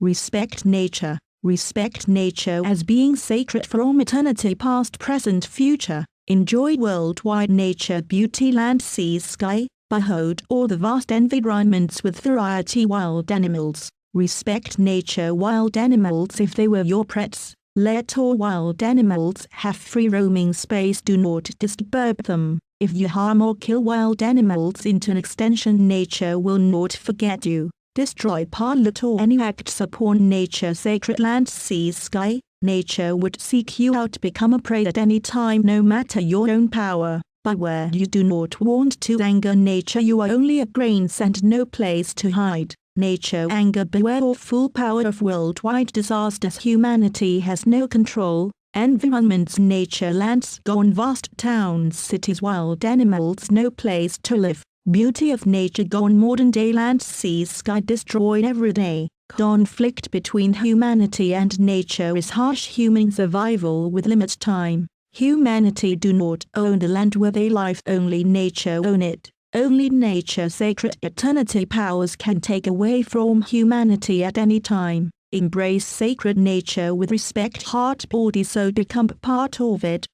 Respect nature. Respect nature as being sacred from eternity past, present, future. Enjoy worldwide nature beauty, land, sea, sky. Behold all the vast environments with variety wild animals. Respect nature wild animals if they were your pets. Let all wild animals have free roaming space. Do not disturb them. If you harm or kill wild animals into an extension, nature will not forget you. Destroy, pollute or any acts upon nature, sacred land, sea, sky. Nature would seek you out, become a prey at any time, no matter your own power. But where you do not want to anger nature, you are only a grains and no place to hide. Nature anger, beware of full power of worldwide disasters. Humanity has no control. Environments, nature, lands gone, vast towns, cities, wild animals, no place to live. Beauty of nature gone, modern day, land, sea, sky destroyed every day. Conflict between humanity and nature is harsh. Human survival with limit time. Humanity do not own the land where they live, only nature own it. Only nature sacred eternity powers can take away from humanity at any time. Embrace sacred nature with respect, heart, body, so become part of it.